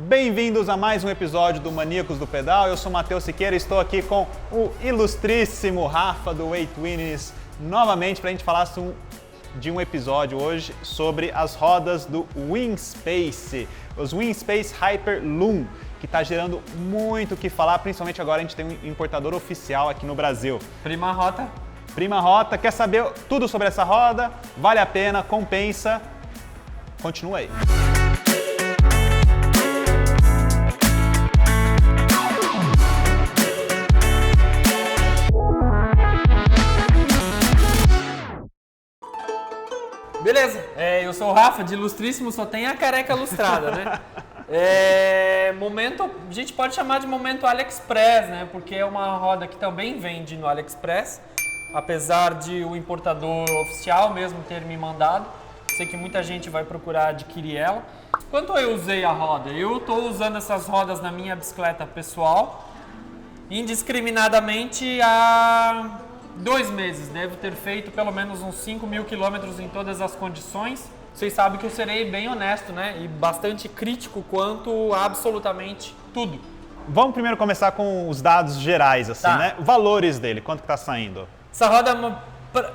Bem-vindos a mais um episódio do Maníacos do Pedal. Eu sou Matheus Siqueira e estou aqui com o ilustríssimo Rafa do Way Twins novamente para a gente falar de um episódio hoje sobre as rodas do Winspace, os Winspace Hyper Loom, que está gerando muito o que falar, principalmente agora a gente tem um importador oficial aqui no Brasil. Prima Rota. Prima Rota, quer saber tudo sobre essa roda? Vale a pena, compensa? Continua aí. Beleza, eu sou o Rafa, de ilustríssimo, só tem a careca lustrada, né? A gente pode chamar de momento AliExpress, né? Porque é uma roda que também vende no AliExpress, apesar de o importador oficial mesmo ter me mandado. Sei que muita gente vai procurar adquirir ela. Quanto eu usei a roda? Eu estou usando essas rodas na minha bicicleta pessoal indiscriminadamente há 2 meses. Devo ter feito pelo menos uns 5.000 quilômetros em todas as condições. Vocês sabem que eu serei bem honesto, né? E bastante crítico quanto a absolutamente tudo. Vamos primeiro começar com os dados gerais, assim, né? Valores dele, quanto que tá saindo? Essa roda,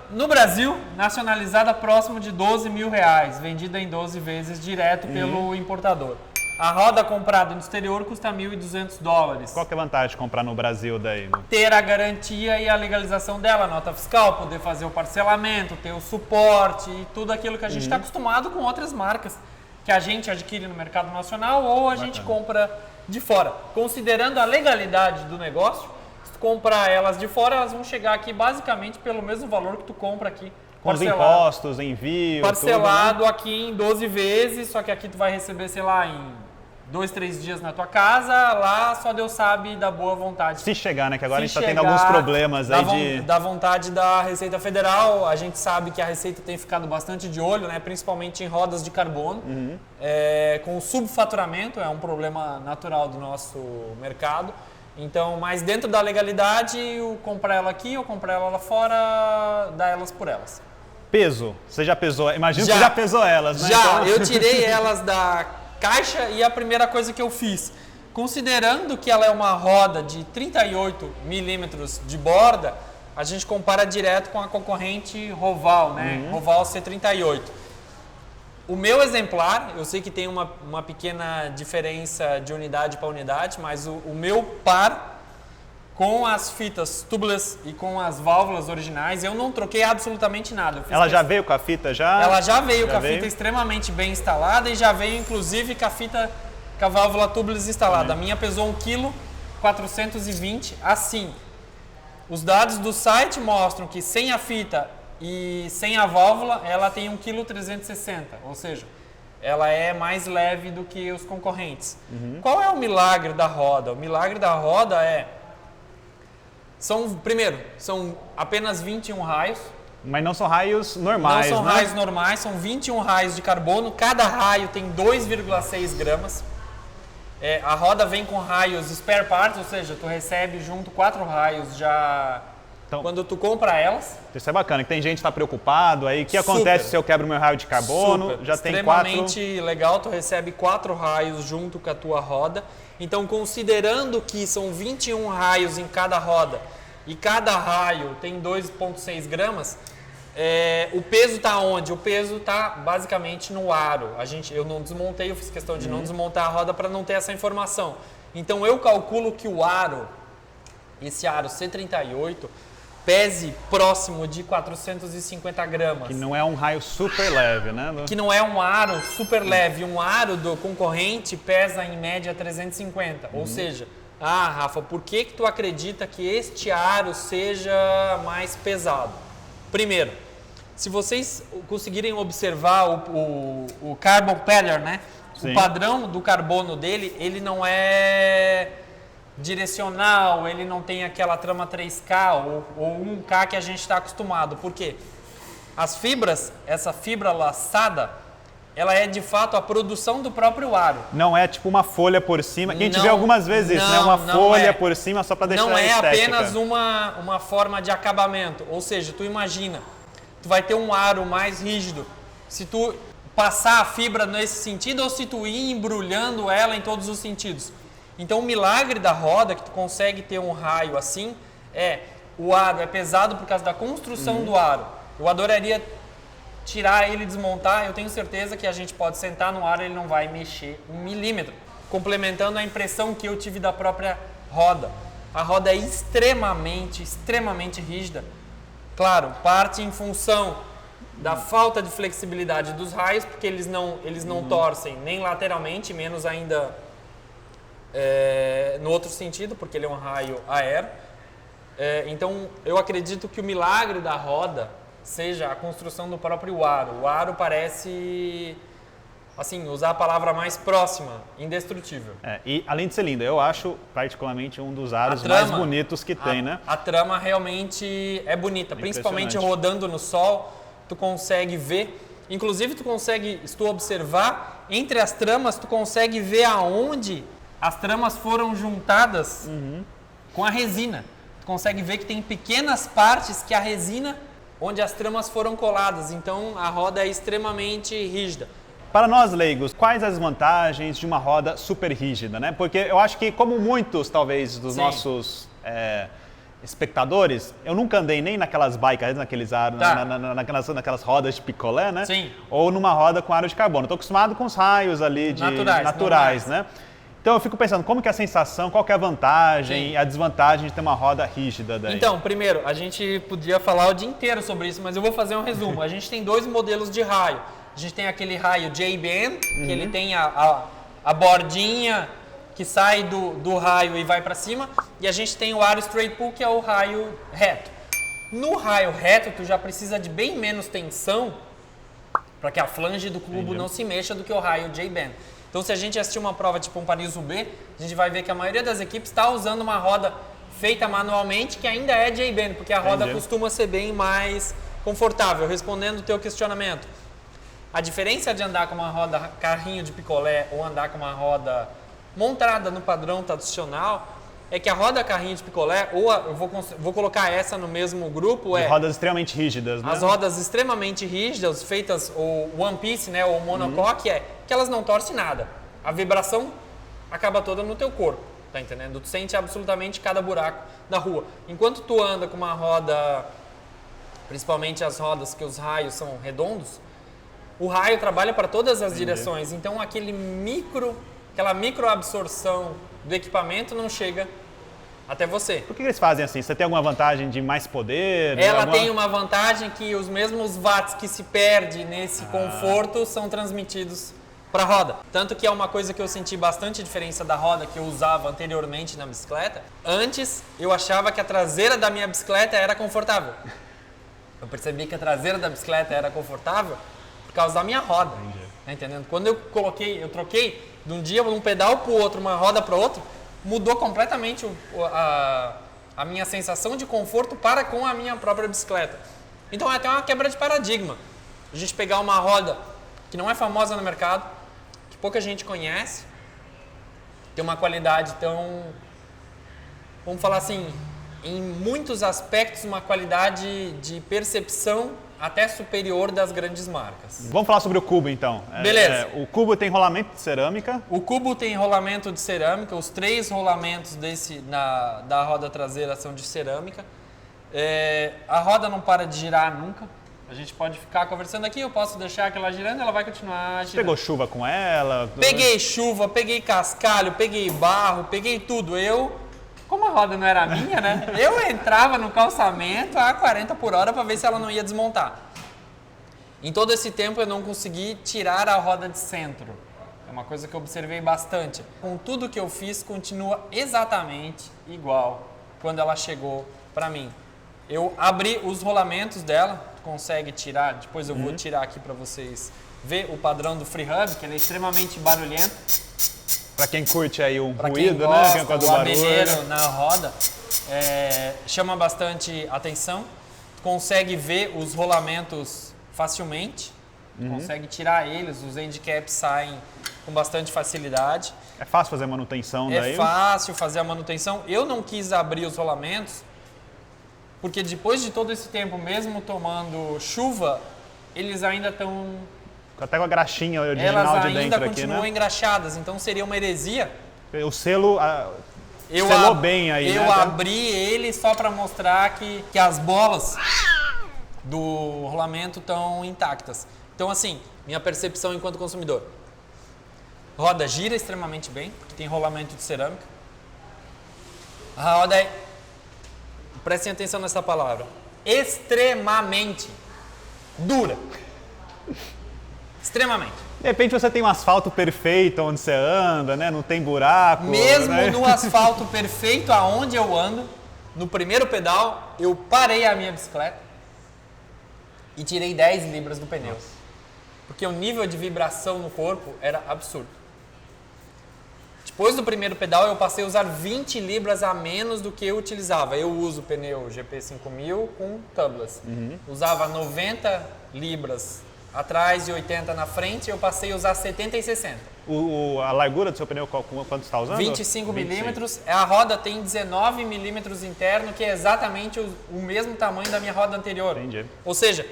no Brasil, nacionalizada próximo de R$12.000, vendida em 12 vezes direto pelo importador. A roda comprada no exterior custa $1.200. Qual que é a vantagem de comprar no Brasil daí? Ter a garantia e a legalização dela, nota fiscal, poder fazer o parcelamento, ter o suporte e tudo aquilo que a gente está acostumado com outras marcas que a gente adquire no mercado nacional ou a gente compra de fora. Considerando a legalidade do negócio, se tu comprar elas de fora, elas vão chegar aqui basicamente pelo mesmo valor que tu compra aqui. Com os impostos, envio, parcelado tudo, né? Aqui em 12 vezes, só que aqui tu vai receber, sei lá, em 2, 3 dias na tua casa, lá só Deus sabe da boa vontade. Se chegar, né? Que agora a gente tá tendo alguns problemas aí da vontade da Receita Federal, a gente sabe que a Receita tem ficado bastante de olho, né? Principalmente em rodas de carbono. Com o subfaturamento, é um problema natural do nosso mercado. Então, mas dentro da legalidade, eu comprar ela aqui ou comprar ela lá fora, dar elas por elas. Peso, você já pesou? Imagino que você já pesou elas, né? Já, então... eu tirei elas da caixa e a primeira coisa que eu fiz, considerando que ela é uma roda de 38 milímetros de borda, a gente compara direto com a concorrente Roval, né? Roval C38. O meu exemplar, eu sei que tem uma pequena diferença de unidade para unidade, mas o meu par com as fitas tubeless e com as válvulas originais, eu não troquei absolutamente nada. Ela já veio com a fita já? Ela já veio com a fita extremamente bem instalada e já veio inclusive com a válvula tubeless instalada. A minha pesou 1,420 kg assim. Os dados do site mostram que sem a fita e sem a válvula, ela tem 1,360 kg, ou seja, ela é mais leve do que os concorrentes. Qual é o milagre da roda? O milagre da roda são apenas 21 raios. Mas não são raios normais, Não são né? raios normais, são 21 raios de carbono. Cada raio tem 2,6 gramas. A roda vem com raios spare parts, ou seja, tu recebe junto 4 raios já quando tu compra elas. Isso é bacana, que tem gente que está preocupado aí. O que acontece se eu quebro meu raio de carbono? Já tem 4... Extremamente legal, tu recebe 4 raios junto com a tua roda. Então, considerando que são 21 raios em cada roda e cada raio tem 2,6 gramas, o peso está onde? O peso está basicamente no aro. Eu não desmontei, eu fiz questão de não desmontar a roda para não ter essa informação. Então, eu calculo que o aro, esse aro C38, pese próximo de 450 gramas. Que não é um raio super leve, né? Que não é um aro super leve. Um aro do concorrente pesa em média 350. Ou seja, Rafa, por que tu acredita que este aro seja mais pesado? Primeiro, se vocês conseguirem observar o Carbon Pattern, né? Sim. O padrão do carbono dele, ele não é direcional, ele não tem aquela trama 3K ou 1K que a gente está acostumado. Por quê? As fibras, essa fibra laçada, ela é de fato a produção do próprio aro. Não é tipo uma folha por cima, que a gente vê algumas vezes isso, né? Uma folha por cima só para deixar Não é estética. apenas uma forma de acabamento, ou seja, tu imagina, tu vai ter um aro mais rígido. Se tu passar a fibra nesse sentido ou se tu ir embrulhando ela em todos os sentidos. Então o milagre da roda, que tu consegue ter um raio assim, o aro é pesado por causa da construção do aro. Eu adoraria tirar ele e desmontar, eu tenho certeza que a gente pode sentar no aro e ele não vai mexer 1 milímetro. Complementando a impressão que eu tive da própria roda. A roda é extremamente rígida. Claro, parte em função da falta de flexibilidade dos raios, porque eles não torcem nem lateralmente, menos ainda no outro sentido, porque ele é um raio aero. Então, eu acredito que o milagre da roda seja a construção do próprio aro. O aro parece, assim, usar a palavra mais próxima, indestrutível. E além de ser linda, eu acho particularmente um dos aros mais bonitos que tem, né? A trama realmente é bonita, principalmente rodando no sol, tu consegue ver. Inclusive, tu consegue, se tu observar, entre as tramas, tu consegue ver aonde as tramas foram juntadas com a resina. Tu consegue ver que tem pequenas partes que a resina, onde as tramas foram coladas. Então, a roda é extremamente rígida. Para nós leigos, quais as vantagens de uma roda super rígida, né? Porque eu acho que, como muitos, talvez, dos nossos espectadores, eu nunca andei nem naquelas bikes, naqueles aros, naquelas rodas de picolé, né? Sim. Ou numa roda com aro de carbono. Estou acostumado com os raios ali naturais, né? Então eu fico pensando, como que é a sensação, qual que é a vantagem e a desvantagem de ter uma roda rígida daí? Então, primeiro, a gente podia falar o dia inteiro sobre isso, mas eu vou fazer um resumo. A gente tem 2 modelos de raio. A gente tem aquele raio J-band, que ele tem a bordinha que sai do raio e vai para cima, e a gente tem o aro straight pull, que é o raio reto. No raio reto, tu já precisa de bem menos tensão para que a flange do cubo não se mexa do que o raio J-band. Então, se a gente assistir uma prova tipo um Paris-Roubaix, a gente vai ver que a maioria das equipes está usando uma roda feita manualmente, que ainda é J-band, porque a roda costuma ser bem mais confortável. Respondendo o teu questionamento, a diferença de andar com uma roda carrinho de picolé ou andar com uma roda montada no padrão tradicional é que a roda carrinho de picolé, ou eu vou colocar essa no mesmo grupo, rodas extremamente rígidas, né? As rodas extremamente rígidas, feitas o One Piece, né, ou monocoque, que elas não torcem nada. A vibração acaba toda no teu corpo, tá entendendo? Tu sente absolutamente cada buraco da rua. Enquanto tu anda com uma roda, principalmente as rodas que os raios são redondos, o raio trabalha para todas as direções. Então aquela microabsorção do equipamento não chega até você. Por que eles fazem assim? Você tem alguma vantagem de mais poder? Ela tem uma vantagem que os mesmos watts que se perde nesse conforto são transmitidos para a roda. Tanto que é uma coisa que eu senti bastante diferença da roda que eu usava anteriormente na bicicleta. Antes, eu achava que a traseira da minha bicicleta era confortável. Eu percebi que a traseira da bicicleta era confortável por causa da minha roda. Tá entendendo? Quando eu troquei de um dia, de um pedal para o outro, uma roda para outro, mudou completamente a minha sensação de conforto para com a minha própria bicicleta. Então é até uma quebra de paradigma. A gente pegar uma roda que não é famosa no mercado, que pouca gente conhece, tem uma qualidade tão, vamos falar assim, em muitos aspectos, uma qualidade de percepção até superior das grandes marcas. Vamos falar sobre o cubo, então. Beleza. O cubo tem rolamento de cerâmica. O cubo tem rolamento de cerâmica. Os 3 rolamentos da roda traseira são de cerâmica. A roda não para de girar nunca. A gente pode ficar conversando aqui, eu posso deixar aquela girando, ela vai continuar girando. Pegou chuva com ela? Peguei chuva, peguei cascalho, peguei barro, peguei tudo. Como a roda não era minha, né? Eu entrava no calçamento a 40 por hora para ver se ela não ia desmontar. Em todo esse tempo eu não consegui tirar a roda de centro. É uma coisa que eu observei bastante. Com tudo que eu fiz, continua exatamente igual quando ela chegou para mim. Eu abri os rolamentos dela, consegue tirar, depois eu vou tirar aqui para vocês ver o padrão do Freehub, que ele é extremamente barulhento. Para quem curte aí um pra ruído, gosta, né? O abelheiro na roda, chama bastante atenção. Consegue ver os rolamentos facilmente, consegue tirar eles, os handcaps saem com bastante facilidade. É fácil fazer a manutenção daí? É fácil fazer a manutenção. Eu não quis abrir os rolamentos, porque depois de todo esse tempo, mesmo tomando chuva, eles ainda estão Até com a graxinha original elas de ainda dentro aqui, continuam né? engraxadas, então seria uma heresia. O selo selou bem aí, eu né? abri ele só para mostrar que as bolas do rolamento estão intactas. Então, assim, minha percepção enquanto consumidor. Roda gira extremamente bem, porque tem rolamento de cerâmica. A roda é, prestem atenção nessa palavra, extremamente dura. Extremamente. De repente você tem um asfalto perfeito onde você anda, né? Não tem buraco. Mesmo né? no asfalto perfeito aonde eu ando, no primeiro pedal, eu parei a minha bicicleta e tirei 10 libras do pneu. Nossa. Porque o nível de vibração no corpo era absurdo. Depois do primeiro pedal, eu passei a usar 20 libras a menos do que eu utilizava. Eu uso o pneu GP5000 com tubeless. Usava 90 libras atrás e 80 na frente, eu passei a usar 70 e 60. A largura do seu pneu, quanto você está usando? 25 milímetros. A roda tem 19 milímetros interno, que é exatamente o mesmo tamanho da minha roda anterior. Entendi. Ou seja,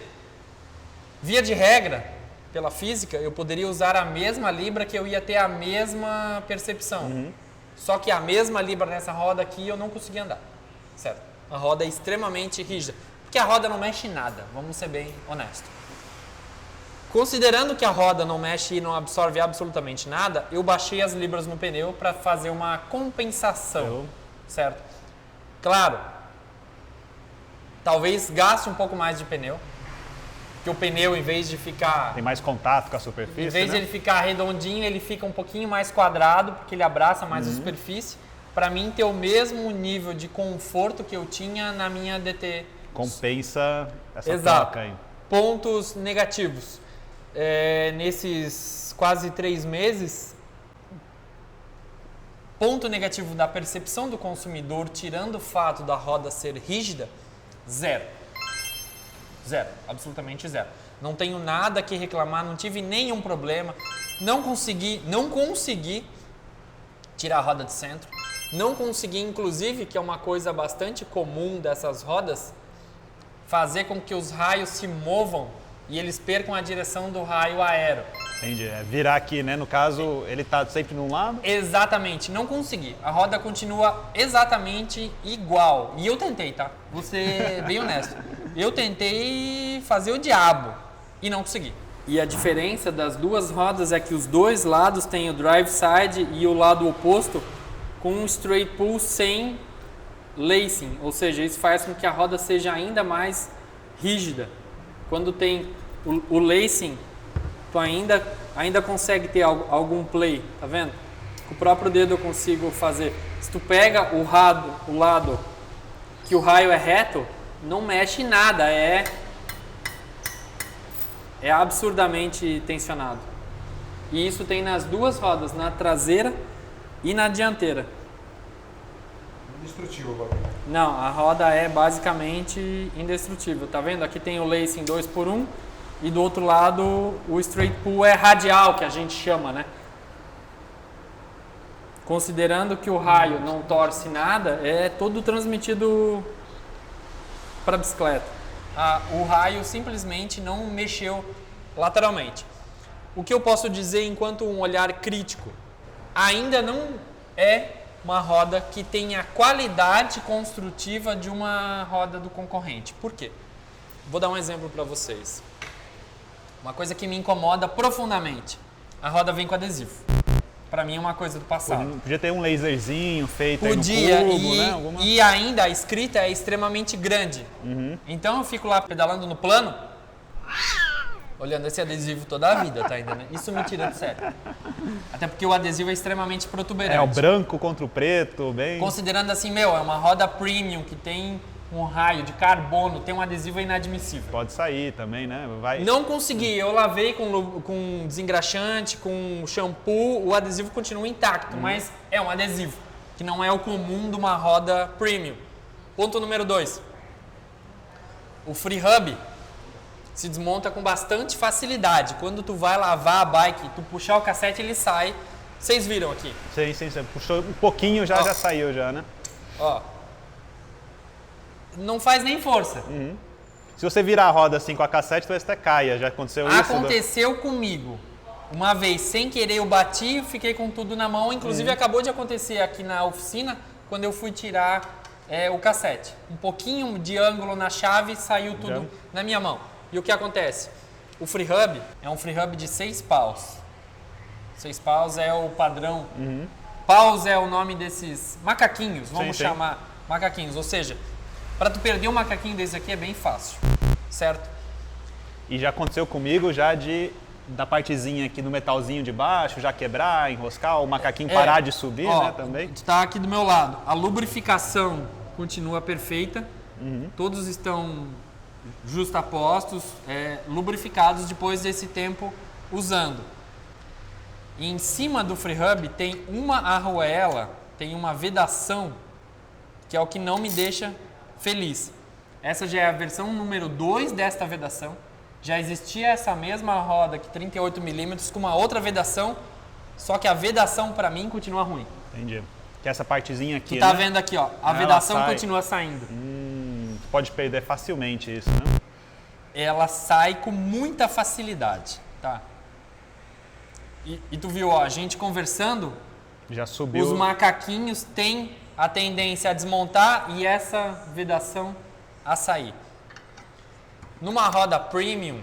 via de regra, pela física, eu poderia usar a mesma libra que eu ia ter a mesma percepção. Só que a mesma libra nessa roda aqui eu não conseguia andar. Certo? A roda é extremamente rígida. Porque a roda não mexe em nada, vamos ser bem honestos. Considerando que a roda não mexe e não absorve absolutamente nada, eu baixei as libras no pneu para fazer uma compensação, certo? Claro, talvez gaste um pouco mais de pneu, porque o pneu, em vez de ficar... Tem mais contato com a superfície, Em vez de né? ele ficar redondinho, ele fica um pouquinho mais quadrado, porque ele abraça mais a superfície, para mim ter o mesmo nível de conforto que eu tinha na minha DT. Compensa essa Exato. troca aí. Pontos negativos. Nesses quase 3 meses, ponto negativo da percepção do consumidor, tirando o fato da roda ser rígida, zero. Zero, absolutamente zero. Não tenho nada que reclamar, não tive nenhum problema, não consegui tirar a roda de centro, não consegui, inclusive, que é uma coisa bastante comum dessas rodas, fazer com que os raios se movam e eles percam a direção do raio aero. Entendi. É virar aqui, né? No caso, ele tá sempre num lado? Exatamente, não consegui. A roda continua exatamente igual. E eu tentei, tá? Vou ser bem honesto. Eu tentei fazer o diabo e não consegui. E a diferença das duas rodas é que os dois lados têm o drive side e o lado oposto com um straight pull sem lacing. Ou seja, isso faz com que a roda seja ainda mais rígida. Quando tem o lacing, tu ainda consegue ter algum play, tá vendo? Com o próprio dedo eu consigo fazer. Se tu pega o lado que o raio é reto, não mexe em nada, é absurdamente tensionado. E isso tem nas duas rodas, na traseira e na dianteira. Indestrutível agora. Não, a roda é basicamente indestrutível, tá vendo? Aqui tem o lacing 2x1 e do outro lado o straight pull é radial, que a gente chama, né? Considerando que o raio não torce nada, é todo transmitido para a bicicleta. O raio simplesmente não mexeu lateralmente. O que eu posso dizer enquanto um olhar crítico? Ainda não é uma roda que tenha a qualidade construtiva de uma roda do concorrente. Por quê? Vou dar um exemplo para vocês. Uma coisa que me incomoda profundamente. A roda vem com adesivo. Para mim é uma coisa do passado. Podia ter um laserzinho feito aí no Podia, cubo, né? E ainda a escrita é extremamente grande. Então eu fico lá pedalando no plano, olhando esse adesivo toda a vida, tá entendendo? Isso me tira de sério. Até porque o adesivo é extremamente protuberante. É, o branco contra o preto, bem... Considerando assim, é uma roda premium que tem um raio de carbono, tem um adesivo inadmissível. Pode sair também, né? Não consegui, eu lavei com desengraxante, com shampoo, o adesivo continua intacto, mas é um adesivo, que não é o comum de uma roda premium. Ponto número 2. O free hub se desmonta com bastante facilidade. Quando tu vai lavar a bike, tu puxar o cassete, ele sai. Vocês viram aqui? Sim. Puxou um pouquinho, já saiu já, né? Ó. Não faz nem força. Se você virar a roda assim com a cassete, talvez até caia. Já aconteceu isso? Aconteceu comigo. Uma vez, sem querer, eu bati, fiquei com tudo na mão. Inclusive, acabou de acontecer aqui na oficina, quando eu fui tirar o cassete. Um pouquinho de ângulo na chave, saiu tudo na minha mão. E o que acontece? O FreeHub é um FreeHub de 6 paus. 6 paus é o padrão. Paus é o nome desses macaquinhos, vamos chamar macaquinhos. Ou seja, para tu perder um macaquinho desse aqui é bem fácil, certo? E já aconteceu comigo já da partezinha aqui no metalzinho de baixo, já quebrar, enroscar, o macaquinho parar de subir, né, também. Está aqui do meu lado. A lubrificação continua perfeita. Todos estão justapostos, lubrificados depois desse tempo usando. E em cima do FreeHub tem uma arruela, tem uma vedação, que é o que não me deixa feliz. Essa já é a versão número 2 desta vedação. Já existia essa mesma roda que 38 mm com uma outra vedação, só que a vedação para mim continua ruim. Entendi. Que essa partezinha aqui, tu tá vendo aqui, ó, a vedação continua saindo. Pode perder facilmente isso, né? Ela sai com muita facilidade, tá? E tu viu, ó, a gente conversando, já subiu. Os macaquinhos têm a tendência a desmontar e essa vedação a sair. Numa roda premium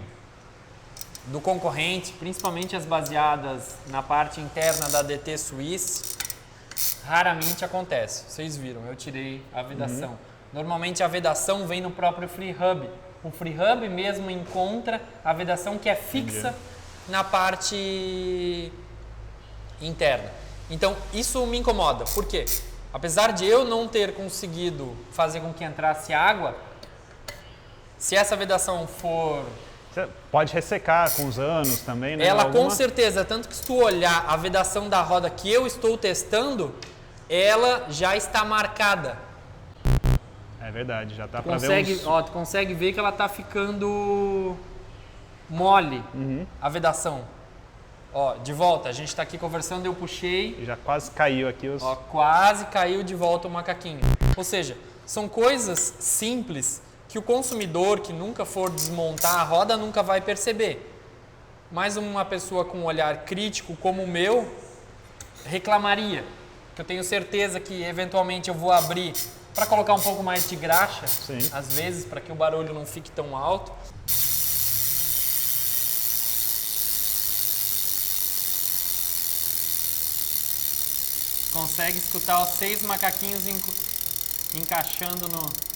do concorrente, principalmente as baseadas na parte interna da DT Swiss, raramente acontece. Vocês viram, eu tirei a vedação. Normalmente a vedação vem no próprio FreeHub. O FreeHub mesmo encontra a vedação que é fixa na parte interna. Então isso me incomoda. Por quê? Apesar de eu não ter conseguido fazer com que entrasse água, se essa vedação for... Pode ressecar com os anos também, né? Ela com certeza, tanto que se tu olhar a vedação da roda que eu estou testando, ela já está marcada. É verdade, já tá para ver uns... tu consegue ver que ela está ficando mole, a vedação. Ó, de volta, a gente está aqui conversando, eu puxei... Já quase caiu aqui os... Ó, quase caiu de volta o macaquinho. Ou seja, são coisas simples que o consumidor que nunca for desmontar a roda nunca vai perceber. Mas uma pessoa com um olhar crítico como o meu reclamaria. Que eu tenho certeza que eventualmente eu vou abrir para colocar um pouco mais de graxa, às vezes, para que o barulho não fique tão alto. Consegue escutar os 6 macaquinhos encaixando no...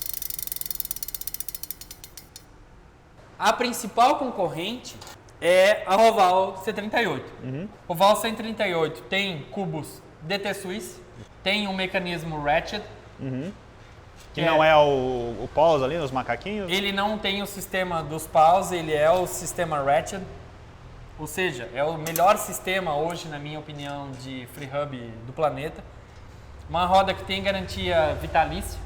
A principal concorrente é a Roval C38. Roval C38 tem cubos DT Swiss, tem um mecanismo ratchet. Que não é o pause ali, os macaquinhos? Ele não tem o sistema dos pause, ele é o sistema ratchet. Ou seja, é o melhor sistema hoje, na minha opinião, de FreeHub do planeta. Uma roda que tem garantia vitalícia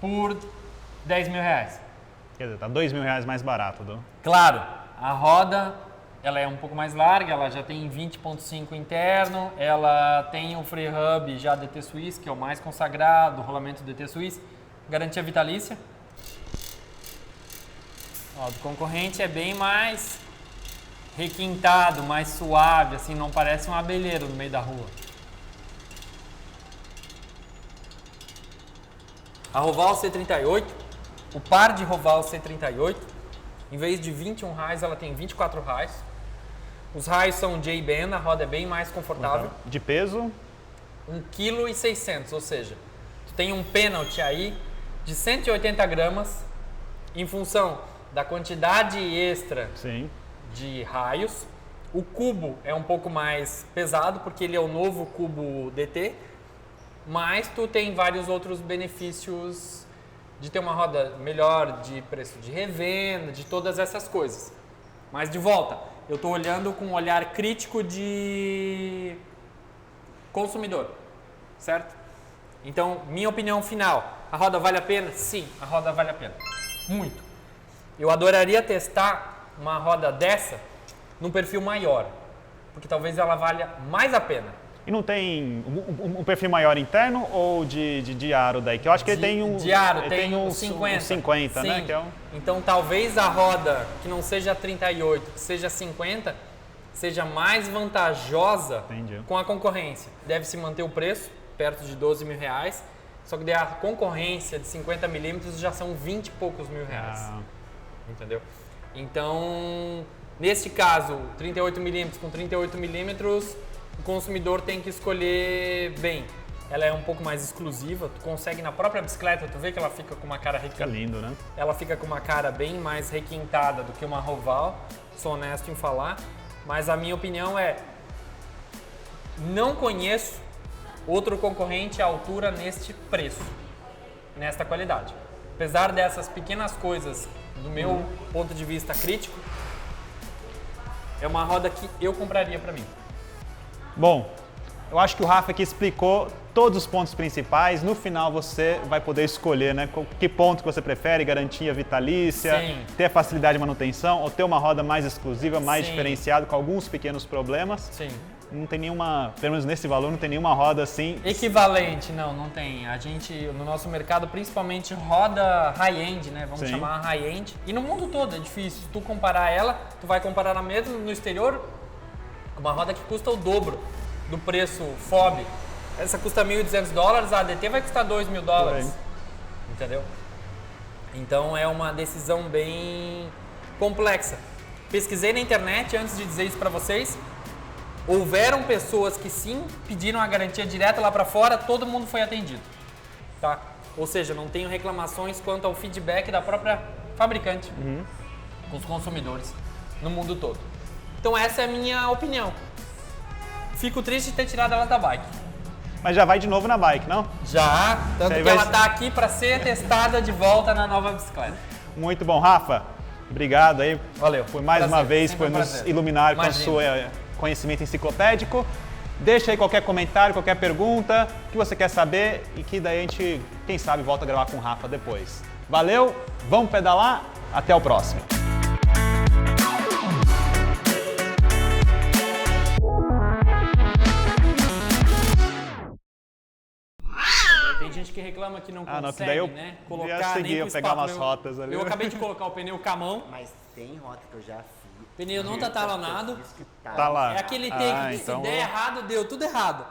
por 10 mil reais. Quer dizer, tá 2 mil reais mais barato, Claro, a roda ela é um pouco mais larga, ela já tem 20.5 interno, ela tem o FreeHub já DT Swiss, que é o mais consagrado, o rolamento DT Swiss, garantia vitalícia. Ó, do concorrente é bem mais requintado, mais suave, assim, não parece um abelheiro no meio da rua. A Roval C38, o par de Roval C38, em vez de 21 raios, ela tem 24 raios. Os raios são J-band, a roda é bem mais confortável. De peso? 1,6 kg, ou seja, tu tem um pênalti aí de 180 gramas em função da quantidade extra de raios. O cubo é um pouco mais pesado porque ele é o novo cubo DT, mas tu tem vários outros benefícios de ter uma roda melhor, de preço de revenda, de todas essas coisas. Mas de volta, eu estou olhando com um olhar crítico de consumidor, certo? Então, minha opinião final, a roda vale a pena? Sim, a roda vale a pena. Muito. Eu adoraria testar uma roda dessa num perfil maior, porque talvez ela valha mais a pena. E não tem um perfil maior interno ou de aro daí? Que eu acho que ele tem um... De aro, ele tem um uns 50. 50, Sim. né? Que é um... Então talvez a roda que não seja 38, que seja 50, seja mais vantajosa Entendi. com a concorrência. Deve se manter o preço, perto de 12 mil reais, só que daí a concorrência de 50 milímetros já são 20 e poucos mil reais. Ah, Entendeu? Então, neste caso, 38 milímetros com 38 milímetros, o consumidor tem que escolher bem. Ela é um pouco mais exclusiva, tu consegue na própria bicicleta, tu vê que ela fica com uma cara fica lindo, né? ela fica com uma cara bem mais requintada do que uma Roval, sou honesto em falar, mas a minha opinião é, não conheço outro concorrente à altura neste preço, nesta qualidade. Apesar dessas pequenas coisas, do meu ponto de vista crítico, é uma roda que eu compraria para mim. Bom, eu acho que o Rafa aqui explicou todos os pontos principais. No final você vai poder escolher, né? Que ponto que você prefere, garantia vitalícia, Sim. ter facilidade de manutenção ou ter uma roda mais exclusiva, mais Sim. diferenciada, com alguns pequenos problemas. Sim. Não tem nenhuma, pelo menos nesse valor, não tem nenhuma roda assim. Equivalente, não tem. A gente, no nosso mercado, principalmente roda high-end, né? Vamos Sim. chamar high-end. E no mundo todo é difícil. Se tu comparar ela, tu vai comparar na mesma no exterior com uma roda que custa o dobro do preço FOB. Essa custa $1.200, a ADT vai custar $2.000. Por aí. Entendeu? Então é uma decisão bem complexa. Pesquisei na internet antes de dizer isso para vocês. Houveram pessoas que sim pediram a garantia direta lá para fora, todo mundo foi atendido, tá? Ou seja, não tenho reclamações quanto ao feedback da própria fabricante com os consumidores no mundo todo. Então essa é a minha opinião. Fico triste de ter tirado ela da bike. Mas já vai de novo na bike, não? Já, tanto Aí que vai ela ser- tá aqui para ser testada de volta na nova bicicleta. Muito bom, Rafa. Obrigado aí. Valeu. Por mais Prazer, uma vez, sempre por um nos prazer. iluminar com o Imagina. seu conhecimento enciclopédico. Deixa aí qualquer comentário, qualquer pergunta que você quer saber e que daí a gente, quem sabe, volta a gravar com o Rafa depois. Valeu, vamos pedalar, até o próximo. Tem gente que reclama que não Ah, não, que consegue, daí eu né? ia Colocar seguir, nem eu com pegar espátula. umas rotas ali. Eu acabei de colocar o pneu com a mão. Mas tem rota que eu já fiz. O pneu não tá talonado. Tá lá. É aquele take que então se der errado, deu tudo errado.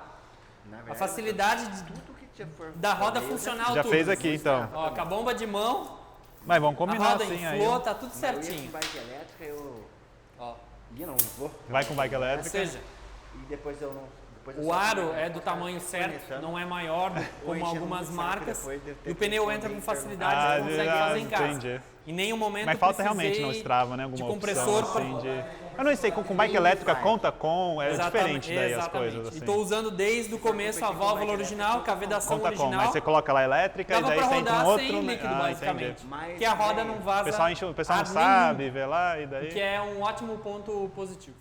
Na A verdade, facilidade tudo que já for da roda fazer, eu funcional Já tudo. fez aqui, então. Ó, com a bomba de mão, Mas vamos a combinar roda assim aí. inflou, tá tudo já- Eu ia certinho. com bike elétrica, eu... Ó, ia não vou. Vai com bike ou elétrica. seja, E depois eu não... Depois eu o só aro fui, é do tá tamanho certo, conectando. não é maior como enchendo algumas muito saco marcas. depois de ter E o pneu que entra com responder facilidade, Ah, você consegue fazer em casa. entendi. Em nenhum momento Mas falta precisei realmente no Strava, né? Alguma de opção compressor assim pra- de... Eu não sei, com bike elétrica conta com, é Exatamente, diferente daí as exatamente. coisas assim. E estou usando desde o começo a válvula original, com a vedação Conta com, original. mas você coloca lá a elétrica Dava e daí pra você entra um rodar outro... sem né? líquido, Ah, basicamente. entendi. Mas, Que a roda não O vaza pessoal, o pessoal não ar nenhum, sabe, vê lá e daí... que é um ótimo ponto positivo.